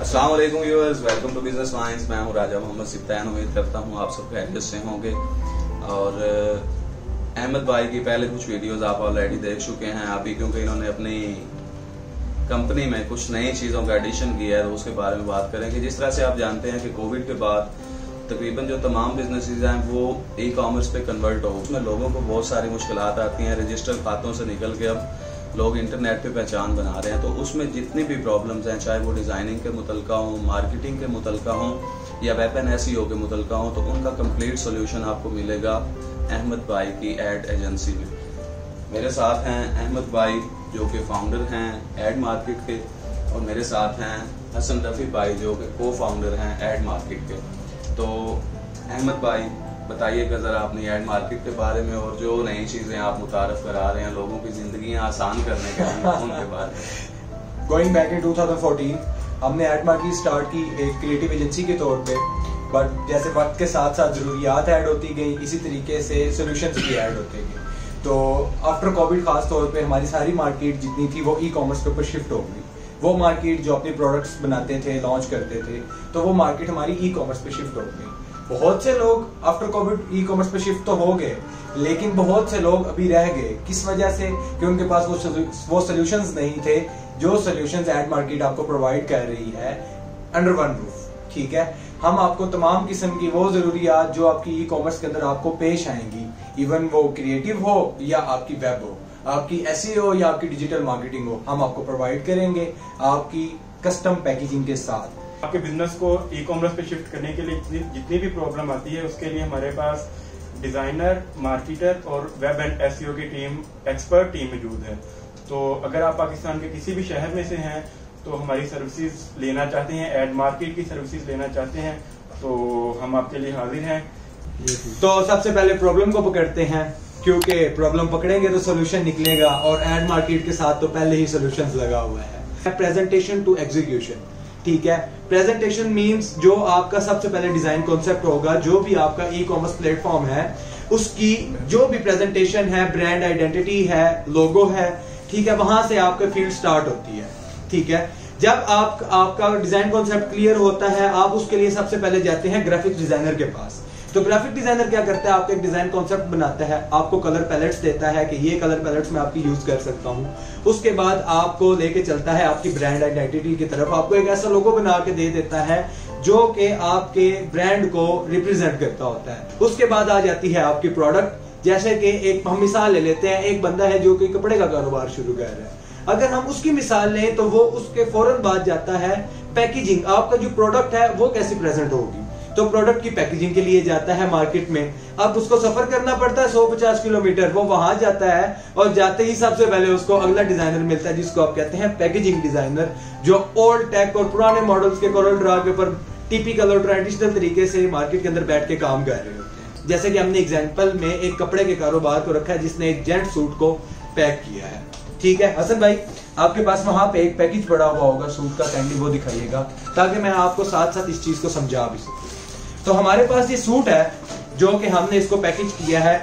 अस्सलाम वालेकुम viewers, welcome to business minds. मैं हूं राजा मोहम्मद सिप्तान। उम्मीद करता हूं आप सब खैरियत से होंगे। और अहमद भाई की पहले कुछ वीडियोस आप ऑलरेडी देख चुके हैं आप ही, क्योंकि इन्होंने अपनी कंपनी में कुछ नई चीज़ों का एडिशन किया है, तो उसके बारे में बात करेंगे। जिस तरह से आप जानते हैं कि कोविड के बाद तकरीबन जो तमाम बिजनेसेस हैं वो ई कॉमर्स पे कन्वर्ट हो, उसमें लोगों को बहुत सारी मुश्किलात आती हैं। रजिस्टर खातों से निकल के अब लोग इंटरनेट पे पहचान बना रहे हैं, तो उसमें जितनी भी प्रॉब्लम्स हैं, चाहे वो डिज़ाइनिंग के मुतलका हों, मार्केटिंग के मुतलका हों या वेब एंड SEO के मुतलका हों, तो उनका कंप्लीट सोल्यूशन आपको मिलेगा अहमद भाई की एड एजेंसी में। मेरे साथ हैं अहमद भाई जो कि फाउंडर हैं एड मार्केट के, और मेरे साथ हैं हसन रफ़ी भाई जो कि को फाउंडर हैं एड मार्केट के। तो अहमद भाई बताइएगा ज़रा अपनी एड मार्केट के बारे में, और जो नई चीज़ें आप मुतारफ करा रहे हैं लोगों की ज़िंदगी आसान करने के लिए, उनके बारे में। गोइंग बैक इन 2014 हमने एड मार्केट स्टार्ट की एक क्रिएटिव एजेंसी के तौर पे, बट जैसे वक्त के साथ साथ ज़रूरियात ऐड होती गई, इसी तरीके से सोल्यूशंस भी ऐड होते गए। तो आफ्टर कोविड खास तौर पे हमारी सारी मार्केट जितनी थी वो ई कॉमर्स के ऊपर शिफ्ट हो गई। वो मार्केट जो अपने प्रोडक्ट्स बनाते थे, लॉन्च करते थे, तो वो मार्केट हमारी ई कॉमर्स पे शिफ्ट हो गई। बहुत से लोग आफ्टर कोविड ई कॉमर्स पे शिफ्ट तो हो गए, लेकिन बहुत से लोग अभी रह गए। किस वजह से? कि उनके पास वो सोल्यूशंस नहीं थे जो सोल्यूशंस एड मार्केट आपको प्रोवाइड कर रही है अंडर वन रूफ। ठीक है, हम आपको तमाम किस्म की वो जरूरियात जो आपकी ई कॉमर्स के अंदर आपको पेश आएंगी, इवन वो क्रिएटिव हो या आपकी वेब हो, आपकी SEO या आपकी डिजिटल मार्केटिंग हो, हम आपको प्रोवाइड करेंगे आपकी कस्टम पैकेजिंग के साथ। आपके बिजनेस को ई कॉमर्स पे शिफ्ट करने के लिए जितनी भी प्रॉब्लम आती है, उसके लिए हमारे पास डिजाइनर, मार्केटर और वेब एंड SEO की टीम, एक्सपर्ट टीम मौजूद है। तो अगर आप पाकिस्तान के किसी भी शहर में से हैं तो हमारी सर्विसेज लेना चाहते हैं, एड मार्केट की सर्विसेज लेना चाहते हैं, तो हम आपके लिए हाजिर हैं। तो सबसे पहले प्रॉब्लम को पकड़ते हैं, क्योंकि प्रॉब्लम पकड़ेंगे तो सोल्यूशन निकलेगा, और एड मार्केट के साथ तो पहले ही सोल्यूशंस लगा हुआ है। Presentation to execution. ठीक है, प्रेजेंटेशन मींस जो आपका सबसे पहले डिजाइन कॉन्सेप्ट होगा, जो भी आपका ई कॉमर्स प्लेटफॉर्म है उसकी जो भी प्रेजेंटेशन है, ब्रांड आइडेंटिटी है, लोगो है, ठीक है, वहां से आपका फील्ड स्टार्ट होती है। ठीक है, जब आपका डिजाइन कॉन्सेप्ट क्लियर होता है, आप उसके लिए सबसे पहले जाते हैं ग्राफिक डिजाइनर के पास। तो ग्राफिक डिजाइनर क्या करता है? आपका एक डिजाइन कॉन्सेप्ट बनाता है, आपको कलर पैलेट्स देता है कि ये कलर पैलेट्स मैं आपकी यूज कर सकता हूँ। उसके बाद आपको लेके चलता है आपकी ब्रांड आइडेंटिटी की तरफ, आपको एक ऐसा लोगो बना के दे देता है जो कि आपके ब्रांड को रिप्रेजेंट करता होता है। उसके बाद आ जाती है आपकी प्रोडक्ट। जैसे कि एक हम मिसाल ले लेते हैं, एक बंदा है जो कि कपड़े का कारोबार शुरू कर रहा है। अगर हम उसकी मिसाल लें तो वो उसके फौरन बाद जाता है पैकेजिंग। आपका जो प्रोडक्ट है वो कैसे प्रेजेंट होगी, तो प्रोडक्ट की पैकेजिंग के लिए जाता है मार्केट में। अब उसको सफर करना पड़ता है 150 किलोमीटर, वो वहां जाता है और जाते ही सबसे पहले उसको अगला डिजाइनर मिलता है जिसको आप कहते हैं पैकेजिंग डिजाइनर, जो ओल्ड टेक और पुराने मॉडल्स के कोरल ड्रा के ऊपर टिपिकल और ट्रेडिशनल तरीके से मार्केट के अंदर बैठ के काम कर रहे होते हैं। जैसे कि हमने एग्जाम्पल में एक कपड़े के कारोबार को रखा है जिसने एक जेंट सूट को पैक किया है। ठीक है हसन भाई, आपके पास वहां पे एक पैकेज पड़ा हुआ होगा सूट का, कैंडी वो दिखाइएगा ताकि मैं आपको साथ साथ इस चीज को समझा भी सकूं। तो हमारे पास ये सूट है जो कि हमने इसको पैकेज किया है।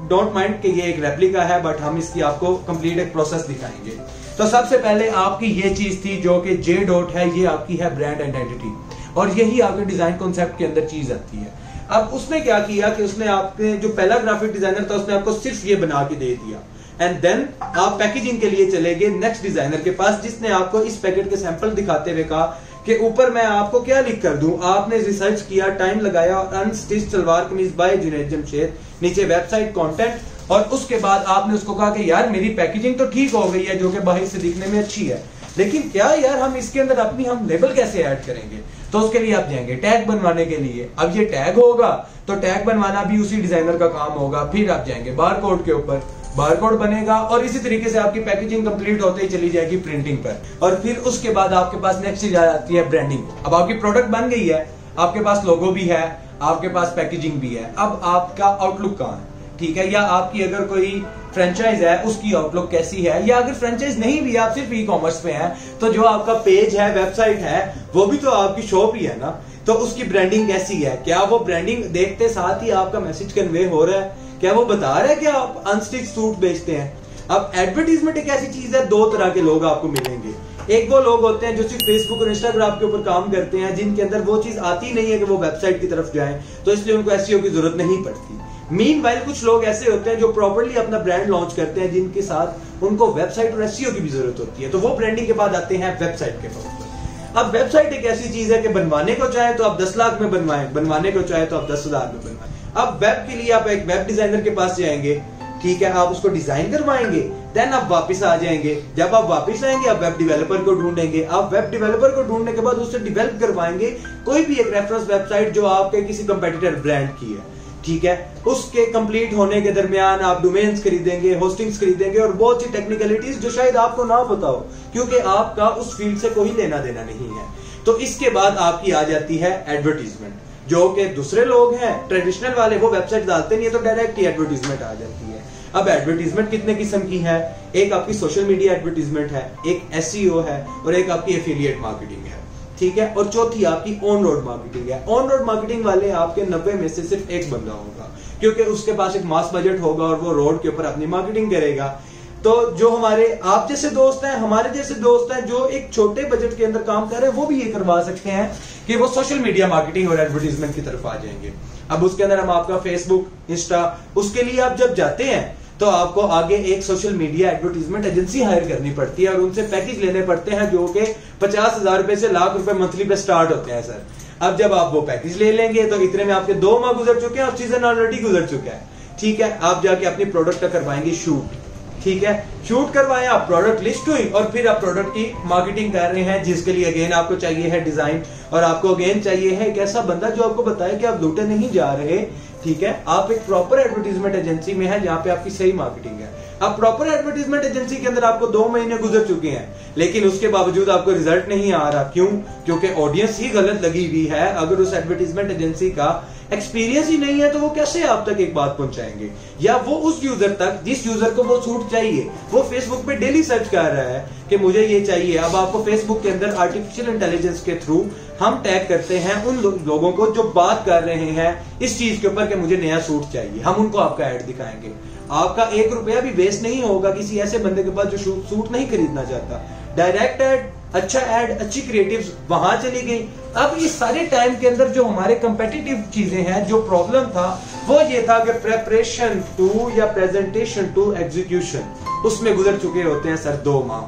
डोंट माइंड कि ये एक रेप्लिका है, बट हम इसकी आपको कंप्लीट एक प्रोसेस दिखाएंगे। तो सबसे पहले आपकी ये चीज थी जो कि J डॉट है, ये आपकी है ब्रांड आइडेंटिटी, और यही आपके डिजाइन कॉन्सेप्ट के अंदर चीज आती है। अब उसने क्या किया कि उसने आपके जो पहला ग्राफिक डिजाइनर था उसने आपको सिर्फ ये बना के दे दिया, एंड देन आप पैकेजिंग के लिए चले गए नेक्स्ट डिजाइनर के पास जिसने आपको इस पैकेट के सैंपल दिखाते हुए कहा कि ऊपर मैं आपको क्या लिख कर दूं। आपने रिसर्च किया, टाइम लगाया, और अनस्टिच सलवार कमीज बाय जुनैद जमशेद, नीचे वेबसाइट कंटेंट, और उसके बाद आपने उसको कहा कि यार मेरी पैकेजिंग तो ठीक हो गई है जो कि बाहर से दिखने में अच्छी है, लेकिन क्या यार हम इसके अंदर हम लेबल कैसे ऐड करेंगे? तो उसके लिए आप जाएंगे टैग बनवाने के लिए। अब ये टैग होगा तो टैग बनवाना भी उसी डिजाइनर का काम होगा। फिर आप जाएंगे बारकोड के ऊपर, बारकोड बनेगा, और इसी तरीके से आपकी पैकेजिंग कंप्लीट होते ही चली जाएगी प्रिंटिंग पर। और फिर उसके बाद आपके पास नेक्स्ट चीज आ जाती है ब्रांडिंग। अब आपकी प्रोडक्ट बन गई है, आपके पास लोगो भी है, आपके पास पैकेजिंग भी है। अब आपका आउटलुक कहाँ है? ठीक है, या आपकी अगर कोई फ्रेंचाइज है उसकी आउटलुक कैसी है, या अगर फ्रेंचाइज नहीं भी, आप सिर्फ ई कॉमर्स पे हैं, तो जो आपका पेज है, वेबसाइट है, वो भी तो आपकी शॉप ही है ना, तो उसकी ब्रांडिंग कैसी है? क्या वो ब्रांडिंग देखते साथ ही आपका मैसेज कन्वे हो रहा है? क्या वो बता रहा है कि आप अनस्टिच सूट बेचते हैं? अब एडवर्टीजमेंट एक ऐसी चीज है, दो तरह के लोग आपको मिलेंगे। एक वो लोग होते हैं जो सिर्फ फेसबुक और इंस्टाग्राम के ऊपर काम करते हैं, जिनके अंदर वो चीज आती नहीं है कि वो वेबसाइट की तरफ जाएं, तो इसलिए उनको एसईओ की जरूरत नहीं पड़ती। मीनवाइल कुछ लोग ऐसे होते हैं जो प्रॉपर्ली अपना ब्रांड लॉन्च करते हैं, जिनके साथ उनको वेबसाइट और एसईओ की भी जरूरत होती है, तो वो ब्रांडिंग के बाद आते हैं वेबसाइट के पास। अब वेबसाइट एक ऐसी चीज है कि बनवाने को चाहे तो आप 10 लाख में बनवाएं, बनवाने को चाहे तो आप 10,000 में बनवाएं। अब वेब के लिए आप एक वेब डिजाइनर के पास जाएंगे, ठीक है, आप उसको डिजाइन करवाएंगे, देन आप वापस आ जाएंगे। जब आप वापस आएंगे आप वेब डेवलपर को ढूंढेंगे, आप वेब डेवलपर को ढूंढने के बाद उससे डेवलप करवाएंगे कोई भी एक रेफरेंस वेबसाइट जो आपके किसी कंपेटिटर ब्रांड की है, ठीक है। उसके कंप्लीट होने के दरमियान आप डोमेन्स खरीदेंगे, होस्टिंग्स खरीदेंगे और बहुत सी टेक्निकलिटीज जो शायद आपको ना पता हो, क्योंकि आपका उस फील्ड से कोई लेना देना नहीं है। तो इसके बाद आपकी आ जाती है एडवर्टीजमेंट, जो कि दूसरे लोग हैं ट्रेडिशनल वाले, वो वेबसाइट डालते नहीं है, तो डायरेक्ट ही एडवर्टीजमेंट आ जाती है। अब एडवर्टीजमेंट कितने किस्म की है? एक आपकी सोशल मीडिया एडवर्टीजमेंट है, एक एसईओ है और एक आपकी एफिलिएट मार्केटिंग है, ठीक है, और चौथी आपकी ऑन रोड मार्केटिंग है। ऑन रोड मार्केटिंग वाले आपके 90 में से सिर्फ एक बंदा होगा, क्योंकि उसके पास एक मास बजट होगा और वो रोड के ऊपर अपनी मार्केटिंग करेगा। तो जो हमारे आप जैसे दोस्त हैं, हमारे जैसे दोस्त हैं जो एक छोटे बजट के अंदर काम कर रहे हैं, वो भी ये करवा सकते हैं कि वो सोशल मीडिया मार्केटिंग और एडवर्टीजमेंट की तरफ आ जाएंगे। अब उसके अंदर हम आपका फेसबुक, इंस्टा, उसके लिए आप जब जाते हैं तो आपको आगे एक social media advertisement agency hire करनी पड़ती है और उनसे पैकेज लेने पड़ते हैं जो कि 50,000 रुपए से लाख रुपए मंथली पे स्टार्ट होते हैं सर। अब जब आप वो पैकेज ले लेंगे तो इतने में आपके 2 माह गुजर चुके हैं और सीजन ऑलरेडी गुजर चुका है, ठीक है। आप जाके अपनी प्रोडक्ट का करवाएंगे शूट, ठीक है, शूट करवाएं, आप प्रोडक्ट लिस्ट हुई और फिर आप प्रोडक्ट की मार्केटिंग कर रहे हैं, जिसके लिए अगेन आपको चाहिए है डिजाइन और आपको अगेन चाहिए है एक ऐसा बंदा जो आपको बताए कि आप लूटे नहीं जा रहे, ठीक है। आप एक प्रॉपर एडवर्टीजमेंट एजेंसी में है जहां पे आपकी सही मार्केटिंग है। अब प्रॉपर एडवर्टीजमेंट एजेंसी के अंदर आपको 2 महीने गुजर चुके हैं, लेकिन उसके बावजूद आपको रिजल्ट नहीं आ रहा, क्यों? क्योंकि ऑडियंस ही गलत लगी हुई है। अगर उस एडवर्टीजमेंट एजेंसी का एक्सपीरियंस ही नहीं है तो वो कैसे आप तक एक बात पहुंचाएंगे, या वो उस यूजर तक जिस यूजर को वो सूट चाहिए। वो फेसबुक पे डेली सर्च कर रहा है कि मुझे ये चाहिए। अब आपको फेसबुक के अंदर आर्टिफिशियल इंटेलिजेंस के थ्रू हम टैग करते हैं उन लोगों को जो बात कर रहे हैं इस चीज के ऊपर कि मुझे नया सूट चाहिए, हम उनको आपका ऐड दिखाएंगे। आपका 1 रुपया भी वेस्ट नहीं होगा किसी ऐसे बंदे के पास जो सूट नहीं खरीदना चाहता। डायरेक्ट ऐड, अच्छा ऐड, अच्छी क्रिएटिव्स वहां चली गई। अब इस सारे टाइम के अंदर जो हमारे कंपेटिटिव चीजें हैं, जो प्रॉब्लम था वो ये था कि प्रेपरेशन टू या प्रेजेंटेशन टू एग्जीक्यूशन, उसमें गुजर चुके होते हैं सर 2 माह।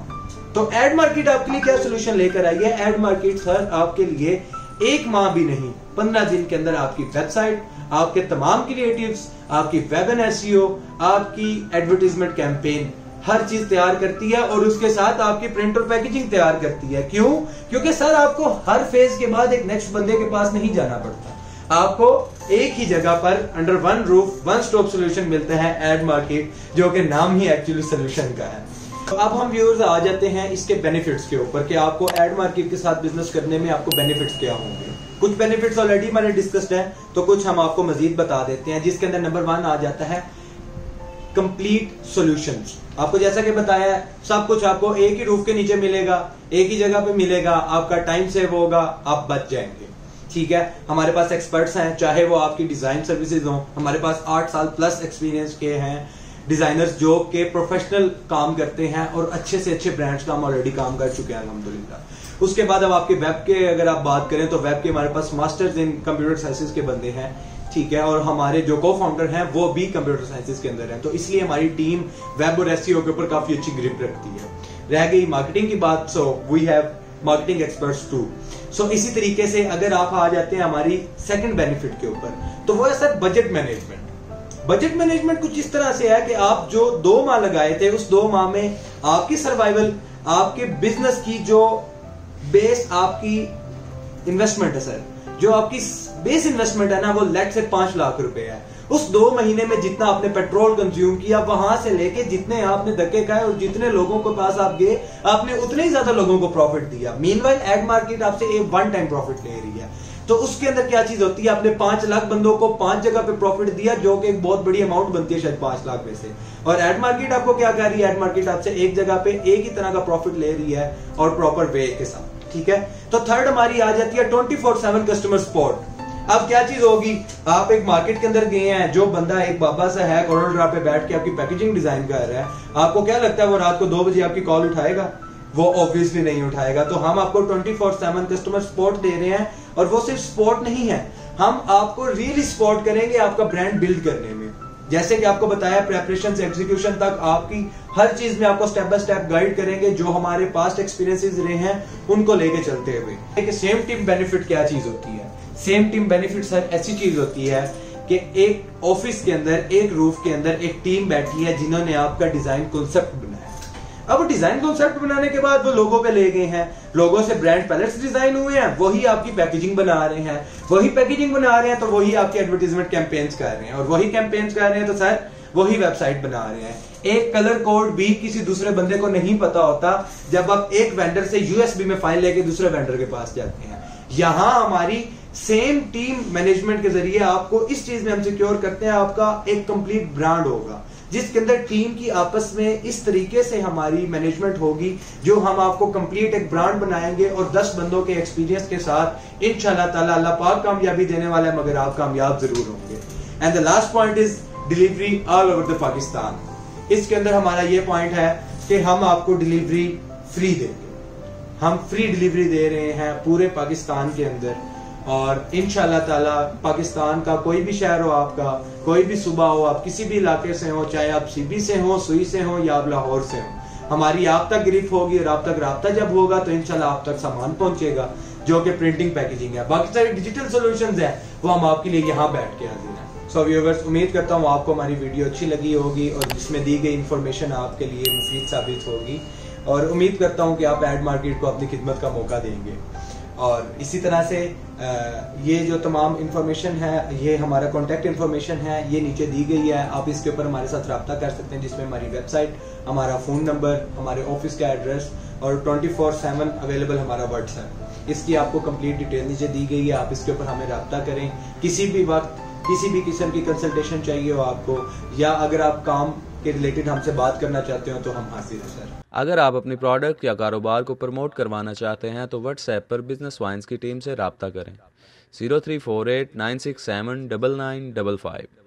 तो एड मार्केट आपके लिए क्या सोल्यूशन लेकर आई है? एड मार्केट सर आपके लिए 1 माह भी नहीं, 15 दिन के अंदर आपकी वेबसाइट, आपके तमाम क्रिएटिव्स, आपकी वेब एंड एसईओ, आपकी एडवर्टाइजमेंट कैंपेन, हर चीज तैयार करती है और उसके साथ आपकी प्रिंट और पैकेजिंग तैयार करती है। क्यों? क्योंकि सर आपको हर फेज के बाद एक नेक्स्ट बंदे के पास नहीं जाना पड़ता, आपको एक ही जगह पर under one roof one stop solution मिलता है एड मार्केट, जो कि नाम ही एक्चुअली सोल्यूशन का है। तो अब हम व्यूअर्स आ जाते हैं इसके बेनिफिट्स के ऊपर कि आपको एड मार्केट के साथ बिजनेस करने में आपको बेनिफिट्स क्या होंगे। कुछ बेनिफिट्स ऑलरेडी मैंने डिस्कस्ड है, तो कुछ हम आपको मजीद बता देते हैं, जिसके अंदर नंबर 1 आ जाता है कंप्लीट सॉल्यूशंस। आपको जैसा कि बताया सब कुछ आपको एक ही रूफ के नीचे मिलेगा, एक ही जगह पे मिलेगा, आपका टाइम सेव होगा, आप बच जाएंगे, ठीक है। हमारे पास एक्सपर्ट्स हैं, चाहे वो आपकी डिजाइन सर्विसेज हो, हमारे पास 8 साल प्लस एक्सपीरियंस के हैं डिजाइनर्स जो के प्रोफेशनल काम करते हैं और अच्छे से अच्छे ब्रांड्स का हम ऑलरेडी काम कर चुके हैं अल्हम्दुलिल्लाह। उसके बाद अब आपके वेब के अगर आप बात करें तो वेब के हमारे पास मास्टर्स इन कंप्यूटर साइंसेज के बंदे हैं, ठीक है, और हमारे जो को फाउंडर हैं वो भी कंप्यूटर साइंसेज के अंदर हैं, तो इसलिए हमारी टीम वेब और एसईओ के ऊपर काफी अच्छी ग्रिप रखती है। रह गई मार्केटिंग की बात, so we have marketing experts too. So इसी तरीके से अगर आप आ जाते हैं हमारी सेकंड बेनिफिट के ऊपर, तो वो है sir budget management. Budget management कुछ इस तरह से है कि आप जो 2 माह लगाए थे, उस 2 माह में आपकी सर्वाइवल, आपके बिजनेस की जो बेस आपकी इन्वेस्टमेंट है सर, जो आपकी बेस इन्वेस्टमेंट है ना, वो लेट से 5 लाख रुपए है। उस 2 महीने में जितना आपने पेट्रोल कंज्यूम किया, वहां से लेके जितने आपने धक्के खाए और जितने लोगों के पास आप गए, आपने उतने ही ज्यादा लोगों को प्रॉफिट दिया। मीनवाइल एड मार्केट आपसे एक 1 टाइम प्रॉफिट ले रही है, तो उसके अंदर क्या चीज होती है, आपने 5 लाख बंदों को 5 जगह पे प्रॉफिट दिया, जो कि एक बहुत बड़ी अमाउंट बनती है शायद 5 लाख में से। और एड मार्केट आपको क्या कर रही है? एड मार्केट आपसे एक जगह पे एक ही तरह का प्रॉफिट ले रही है और प्रॉपर वे के साथ, ठीक है। तो थर्ड हमारी आ जाती है 24/7 कस्टमर सपोर्ट। अब क्या चीज होगी, आप एक मार्केट के अंदर गए हैं, जो बंदा एक बाबा सा है कोरोड्रा पे बैठ के आपकी पैकेजिंग डिजाइन कर रहा है, आपको क्या लगता है वो रात को 2 बजे आपकी कॉल उठाएगा? वो ऑब्वियसली नहीं उठाएगा। तो हम आपको 24/7 कस्टमर सपोर्ट दे रहे हैं, और वो सिर्फ सपोर्ट नहीं है, हम आपको रियली सपोर्ट करेंगे आपका ब्रांड बिल्ड करने में। जैसे कि आपको बताया, प्रेपरेशन से एग्जीक्यूशन तक आपकी हर चीज में आपको स्टेप बाय स्टेप गाइड करेंगे, जो हमारे पास्ट एक्सपीरियंसेस रहे हैं उनको लेके चलते हुए। सेम टीम बेनिफिट क्या चीज होती है? सेम टीम बेनिफिट सर ऐसी चीज होती है कि एक ऑफिस के अंदर, एक रूफ के अंदर एक टीम बैठी है जिन्होंने आपका डिजाइन कॉन्सेप्ट बनाया। अब वो डिजाइन कॉन्सेप्ट बनाने के बाद वो लोगों पे ले गए हैं, लोगों से ब्रांड पैलेट्स डिजाइन हुए हैं, वही आपकी पैकेजिंग बना रहे हैं, वही पैकेजिंग बना रहे हैं तो वही आपकी एडवर्टाइजमेंट कैंपेन्स कर रहे हैं, और वही कैंपेन्स कर रहे हैं तो सर वही वेबसाइट बना रहे हैं। एक कलर कोड भी किसी दूसरे बंदे को नहीं पता होता जब आप एक वेंडर से यूएसबी में फाइल लेके दूसरे वेंडर के पास जाते हैं। यहां हमारी सेम टीम मैनेजमेंट के जरिए आपको इस चीज में हम सिक्योर करते हैं, आपका एक कंप्लीट ब्रांड होगा जिसके अंदर टीम की आपस में इस तरीके से हमारी मैनेजमेंट होगी, जो हम आपको कंप्लीट एक ब्रांड बनाएंगे, और 10 बंदों के एक्सपीरियंस के साथ इंशाल्लाह ताला अल्लाह पाक कामयाबी देने वाला है, मगर आप कामयाब जरूर होंगे। And the last point is delivery all over the Pakistan. इसके अंदर हमारा ये पॉइंट है कि हम आपको डिलीवरी फ्री देंगे। हम फ्री डिलीवरी दे रहे हैं पूरे पाकिस्तान के अंदर, और इंशाल्लाह ताला पाकिस्तान का कोई भी शहर हो, आपका कोई भी सूबा हो, आप किसी भी इलाके से हो, चाहे आप सीबी से हो, सुई से हो, या आप लाहौर से हो, हमारी आप तक गिरफ्त होगी, और आप तक राब्ता जब होगा तो इंशाल्लाह आप तक सामान पहुंचेगा, जो कि प्रिंटिंग पैकेजिंग है। बाकी सारी डिजिटल सॉल्यूशंस है वो हम आपके लिए यहाँ बैठ के हाजिर हैं। सो व्यूअर्स, उम्मीद करता हूँ आपको हमारी वीडियो अच्छी लगी होगी और जिसमें दी गई इंफॉर्मेशन आपके लिए मुफीद साबित होगी, और उम्मीद करता हूँ कि आप एड मार्केट को अपनी खिदमत का मौका देंगे। और इसी तरह से ये जो तमाम इंफॉर्मेशन है, ये हमारा कॉन्टैक्ट इंफॉर्मेशन है, ये नीचे दी गई है, आप इसके ऊपर हमारे साथ रब्ता कर सकते हैं, जिसमें हमारी वेबसाइट, हमारा फ़ोन नंबर, हमारे ऑफिस का एड्रेस और 24/7 अवेलेबल हमारा व्हाट्सएप, इसकी आपको कंप्लीट डिटेल नीचे दी गई है। आप इसके ऊपर हमें रब्ता करें, किसी भी वक्त किसी भी किस्म की कंसल्टेशन चाहिए हो आपको, या अगर आप काम के रिलेटेड हमसे बात करना चाहते हो तो हम हाजिर हैं सर। अगर आप अपनी प्रोडक्ट या कारोबार को प्रमोट करवाना चाहते हैं तो व्हाट्सएप पर बिजनेस वाइन्स की टीम से रब्ता करें 0348 967 9955।